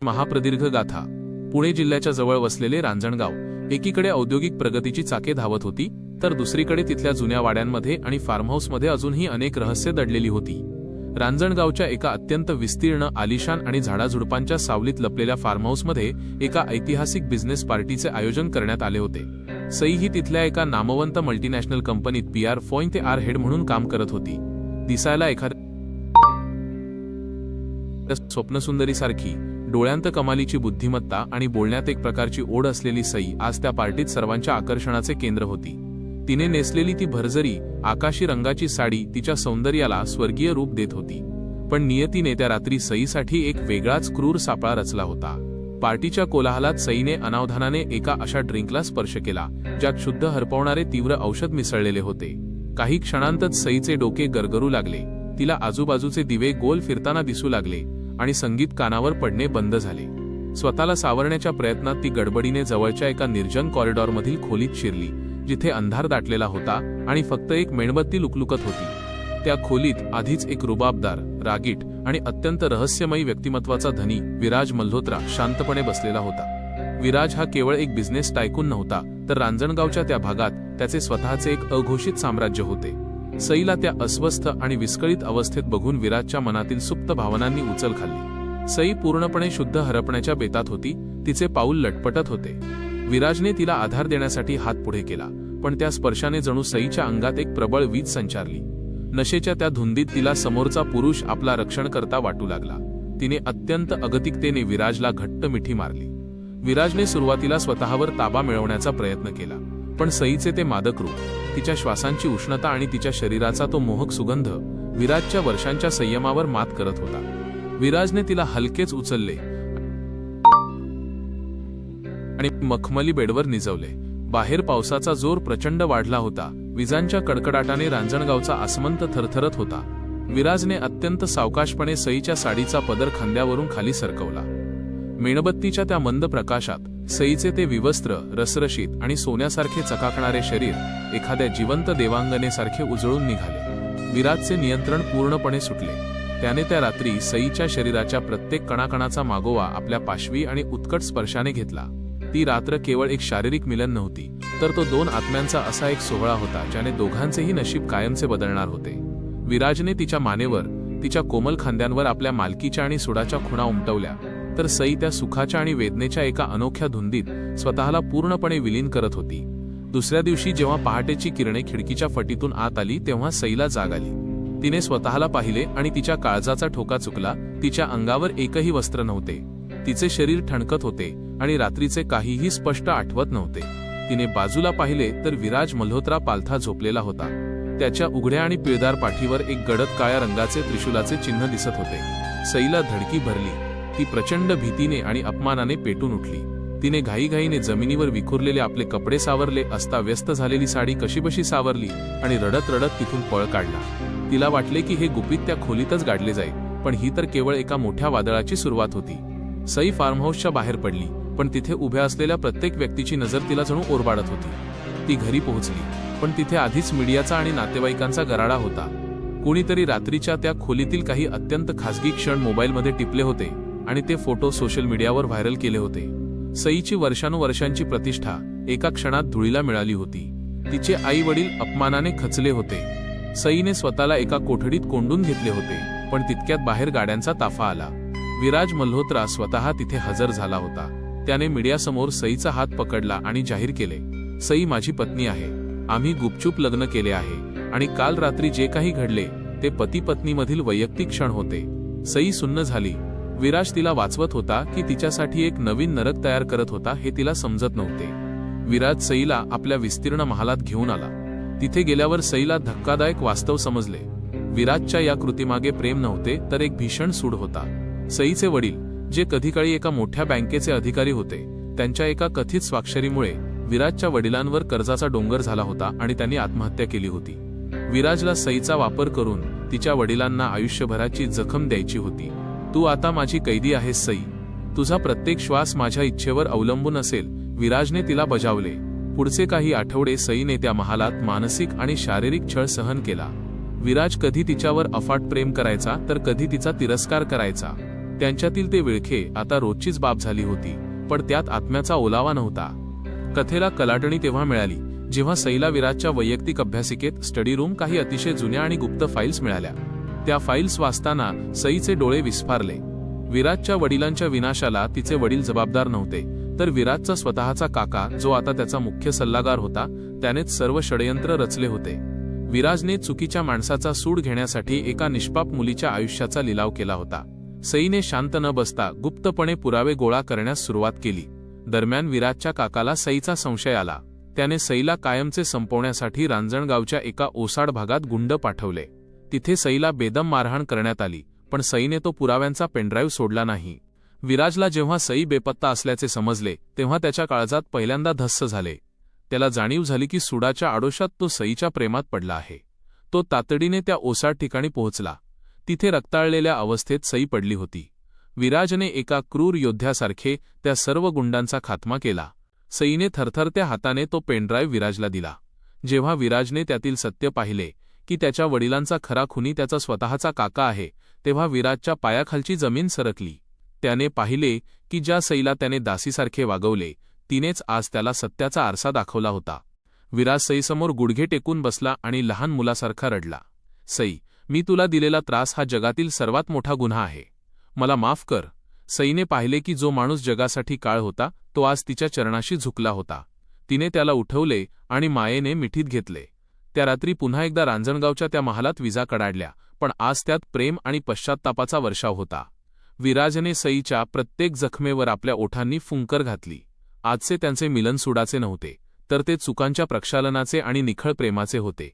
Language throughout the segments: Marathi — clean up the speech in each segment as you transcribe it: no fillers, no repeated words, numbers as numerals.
महाप्रदीर्घ गाथा। पुणे जिल्ह्याच्या जवळ वसलेले रांजणगाव एकीकडे औद्योगिक प्रगतीची चाके धावत होती, तर दुसरीकडे तिथल्या जुन्या वाड्यांमध्ये आणि फार्महाऊसमध्ये अजूनही अनेक रहस्य दडलेली होती। रांजणगावच्या एका अत्यंत विस्तीर्ण, आलिशान आणि झाडाझुडपांच्या सावलीत लपलेल्या फार्महाऊसमध्ये एका ऐतिहासिक बिझनेस पार्टीचे आयोजन करण्यात आले होते। सई ही तिथल्या एका नामवंत मल्टीनॅशनल कंपनीत PR फोईन ते आर हेड म्हणून काम करत होती। दिसायला एखाद्या स्वप्नसुंदरीसारखी, डोळ्यांत कमालीची बुद्धिमत्ता आणि बोलण्यात एक प्रकारची ओढ असलेली सई आज त्या पार्टीत सर्वांच्या आकर्षणाचे केंद्र होती। तिने नेसलेली ती भरजरी, आकाशी रंगाची साडी तिच्या सौंदर्याला स्वर्गीय रूप देत होती। पण नियतीने त्या रात्री सईसाठी एक वेगळाच क्रूर सापळा रचला होता। पार्टीच्या कोलाहलात सईने अनावधानाने एका अशा ड्रिंकला स्पर्श केला, ज्यात शुद्ध हरपवणारे तीव्र औषध मिसळलेले होते। काही क्षणांतच सईचे डोके गरगरू लागले, तिला आजूबाजूचे दिवे गोल फिरताना दिसू लागले आणि संगीत कानावर पडणे बंद झाले। स्वतःला सावरण्याच्या प्रयत्नात ती गडबडीने जवळच्या एका निर्जन कॉरिडॉरमधील खोलीत शिरली, जिथे अंधार दाटलेला होता आणि फक्त एक मेणबत्ती लुकलुकत होती। त्या खोलीत आधीच एक रुबाबदार, रागीट आणि अत्यंत रहस्यमयी व्यक्तिमत्वाचा धनी विराज मल्होत्रा शांतपणे बसलेला होता। विराज हा केवळ एक बिझनेस टायकून नव्हता, तर रांजणगावच्या त्या भागात त्याचे स्वतःचे एक अघोषित साम्राज्य होते। सईला त्या अस्वस्थ आणि विस्कळीत अवस्थेत बघून विराजच्या मनातील सुप्त भावनांनी उचल खाल्ली। सई पूर्णपणे शुद्ध हरपण्याच्या बेतात होती, तिचे पाऊल लटपटत होते। विराजने तिला आधार देण्यासाठी हात पुढे केला, पण त्या स्पर्शाने जणू सईच्या अंगात एक प्रबळ वीज संचारली। नशेच्या त्या धुंदीत तिला समोरचा पुरुष आपला रक्षणकर्ता वाटू लागला। तिने अत्यंत अगतिकतेने विराजला घट्ट मिठी मारली। विराजने सुरुवातीला स्वतःवर ताबा मिळवण्याचा प्रयत्न केला, पण सईचे ते मादक रूप, तिच्या श्वासांची उष्णता आणि तिच्या शरीराचा तो मोहक सुगंध विराजच्या वर्षांच्या संयमावर मात करत होता। विराजने तिला हलकेच उचलले आणि मखमली बेडवर निजवले। बाहेर पावसाचा जोर प्रचंड वाढला होता, विजांच्या कडकडाटाने रांजणगावचा आसमंत थरथरत होता। विराजने अत्यंत सावकाशपणे सईच्या साडीचा पदर खांद्यावरून खाली सरकवला। मेणबत्तीच्या त्या मंद प्रकाशात सईचे ते विवस्त्र, रसरशीत आणि सोन्यासारखे चकाकणारे शरीर एखाद्या जिवंत देवांगनेसारखे उजळून निघाले। विराजचे नियंत्रण पूर्णपणे सुटले। त्याने त्या रात्री सईच्या शरीराच्या प्रत्येक कणाकणाचा मागोवा आपल्या पाशवी आणि उत्कट स्पर्शाने घेतला। ती रात्र केवळ एक शारीरिक मिलन नव्हती, तर तो दोन आत्म्यांचा असा एक सोहळा होता, ज्याने दोघांचेही नशीब कायमचे बदलणार होते। विराजने तिच्या मानेवर, तिच्या कोमल खांद्यांवर आपल्या मालकीच्या आणि सुडाच्या खुणा उमटवल्या, तर सई त्या सुखाच्या आणि वेदनेच्या एका अनोख्या धुंदीत स्वतःला पूर्णपणे विलीन करत होती। दुसऱ्या दिवशी जेव्हा पहाटेची किरणे खिडकीच्या फटीतून आत आली, तेव्हा सईला जाग आली। तिने स्वतःला पाहिले आणि तिच्या काळजाचा ठोका चुकला। तिच्या अंगावर एकही वस्त्र नव्हते, तिचे शरीर ठणकत होते आणि रात्रीचे काहीही स्पष्ट आठवत नव्हते। तिने बाजूला पाहिले तर विराज मल्होत्रा पालथा झोपलेला होता। त्याच्या उघड्या आणि पिळदार पाठीवर एक गडद काळ्या रंगाचे त्रिशूलाचे चिन्ह दिसत होते। सईला धडकी भरली, ती प्रचंड भीतीने आणि अपमानाने पेटून उठली। तिने घाईघाईने जमिनीवर विखुरलेले आपले कपडे सावरले, अस्ताव्यस्त झालेली साडी कशीबशी सावरली आणि रडत रडत तिथून पळ काढला। तिला वाटले की हे गुपित त्या खोलीतच गाडले जाईल, पण ही तर केवळ एका मोठ्या वादळाची सुरुवात होती। सई फार्महाऊसच्या बाहेर पडली, पण तिथे उभ्या असलेल्या प्रत्येक व्यक्तीची नजर तिला जणू ओरबाडत होती। ती घरी पोहोचली, पण तिथे आधीच मीडियाचा आणि नातेवाईकांचा गराडा होता। कोणीतरी रात्रीच्या त्या खोलीतील काही अत्यंत खासगी क्षण मोबाईलमध्ये टिपले होते आणि ते फोटो सोशल मीडियावर व्हायरल केले होते। सईची वर्षानुवर्षांची प्रतिष्ठा एका क्षणात धुळीला मिळाली होती। तिचे आई वडील अपमानाने खचले होते। सईने स्वतःला एका कोठडीत कोंडून घेतले होते, पण तितक्यात बाहेर गाड्यांचा ताफा आला। विराज मल्होत्रा स्वतः तिथे हजर झाला होता। त्याने मीडियासमोर सईचा हात पकडला आणि जाहीर केले, सई माझी पत्नी आहे, आम्ही गुपचूप लग्न केले आहे आणि काल रात्री जे काही घडले ते पती पत्नीमधील वैयक्तिक क्षण होते। सई सुन्न झाली। विराज तिला वाचवत होता की तिच्यासाठी एक नवीन नरक तयार करत होता हे तिला समजत नव्हते। विराज सईला आपल्या विस्तीर्ण महालात घेऊन आला। तिथे गेल्यावर सईला धक्कादायक वास्तव समजले। विराजच्या या कृतीमागे प्रेम नव्हते, तर एक भीषण सूड होता। सईचे वडील, जे कधीकाळी एका मोठ्या बँकेचे अधिकारी होते, त्यांच्या एका कथित स्वाक्षरीमुळे विराजच्या वडिलांवर कर्जाचा डोंगर झाला होता आणि त्यांनी आत्महत्या केली होती। विराजला सईचा वापर करून तिच्या वडिलांना आयुष्यभराची जखम द्यायची होती। तू आता माझी कैदी आहेस सई, तुझा प्रत्येक श्वास माझ्या इच्छेवर अवलंबून असेल, विराजने तिला बजावले। पुढचे काही आठवडे सईने त्या महालात मानसिक आणि शारीरिक छळ सहन केला। विराज कधी तिच्यावर अफाट प्रेम करायचा, तर कधी तिचा तिरस्कार करायचा। त्यांच्यातील ते विळखे आता रोजचीच बाब झाली होती, पण त्यात आत्म्याचा ओलावा नव्हता. कथेला कलाटणी तेव्हा मिळाली जेव्हा सईला विराजच्या वैयक्तिक अभ्यासिकेत स्टडी रूम काही अतिशय जुन्या आणि गुप्त फाईल्स मिळाल्या. त्या फाईल्स वाचताना सईचे डोळे विस्फारले. विराजच्या वडिलांच्या विनाशाला तिचे वडील जबाबदार नव्हते, तर विराजचा स्वतःचा काका, जो आता त्याचा मुख्य सल्लागार होता, त्यानेच सर्व षडयंत्र रचले होते. विराजने चुकीच्या माणसाचा सूड घेण्यासाठी एका निष्पाप मुलीच्या आयुष्याचा लिलाव केला होता. सईने शांत न बसता गुप्तपणे पुरावे गोळा करण्यास सुरुवात केली. दरम्यान विराजच्या काकाला सईचा संशय आला. त्याने सईला कायमचे संपवण्यासाठी रांजणगावच्या एका ओसाड भागात गुंड पाठवले. तिथे सईला बेदम मारहाण करण्यात आली, पण सईने तो पुराव्यांचा पेनड्राईव्ह सोडला नाही. विराजला जेव्हा सई बेपत्ता असल्याचे समजले तेव्हा त्याच्या काळजात पहिल्यांदा धस्स झाले. त्याला जाणीव झाली की सुडाच्या आडोशात तो सईच्या प्रेमात पडला आहे. तो तातडीने त्या ओसाड ठिकाणी पोहोचला. तिथे रक्ताळलेल्या अवस्थेत सई पडली होती. विराजने एका क्रूर योद्ध्यासारखे त्या सर्व गुंडांचा खात्मा केला. सईने थरथरत्या हाताने तो पेनड्राईव्ह विराजला दिला. जेव्हा विराजने त्यातील सत्य पाहिले की त्याच्या वडिलांचा खरा खुनी त्याचा स्वतःचा काका आहे, तेव्हा विराजच्या पायाखालची जमीन सरकली. त्याने पाहिले की ज्या सईला त्याने दासीसारखे वागवले, तिनेच आज त्याला सत्याचा आरसा दाखवला होता. विराज सईसमोर गुडघे टेकून बसला आणि लहान मुलासारखा रडला. सई, मी तुला दिलेला त्रास हा जगातील सर्वात मोठा गुन्हा आहे. मला माफ कर. सईने पाहिले की जो माणूस जगासाठी काळ होता तो आज तिच्या चरणाशी झुकला होता. तिने त्याला उठवले आणि मायेने मिठीत घेतले. त्या रात्री पुन्हा एकदा रांजणगावच्या त्या महालात विजा कडाडल्या, पण आज त्यात प्रेम आणि पश्चात्तापाचा वर्षाव होता. विराजने सईच्या प्रत्येक जखमेवर आपल्या ओठांनी फुंकर घातली. आजचे त्यांचे मिलन सुडाचे नव्हते, तर ते चुकांच्या प्रक्षालनाचे आणि निखळ प्रेमाचे होते.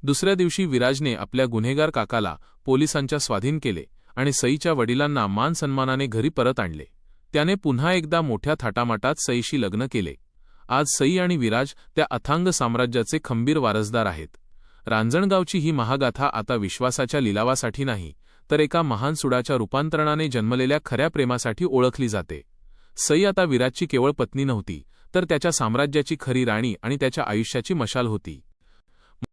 दुसऱ्या दिवशी विराजने आपल्या गुन्हेगार काकाला पोलिसांच्या स्वाधीन केले आणि सईच्या वडिलांना मान सन्मानाने घरी परत आणले. त्याने पुन्हा एकदा मोठ्या थाटामाटात सईशी लग्न केले. आज सई आणि विराज त्या अथांग साम्राज्याचे खंबीर वारसदार आहेत. रांजणगावची ही महागाथा आता विश्वासाच्या लिलावासाठी नाही, तर एका महान सुडाच्या रूपांतरणाने जन्मलेल्या खऱ्या प्रेमासाठी ओळखली जाते. सई आता विराजची केवळ पत्नी नव्हती, तर त्याच्या साम्राज्याची खरी राणी आणि त्याच्या आयुष्याची मशाल होती.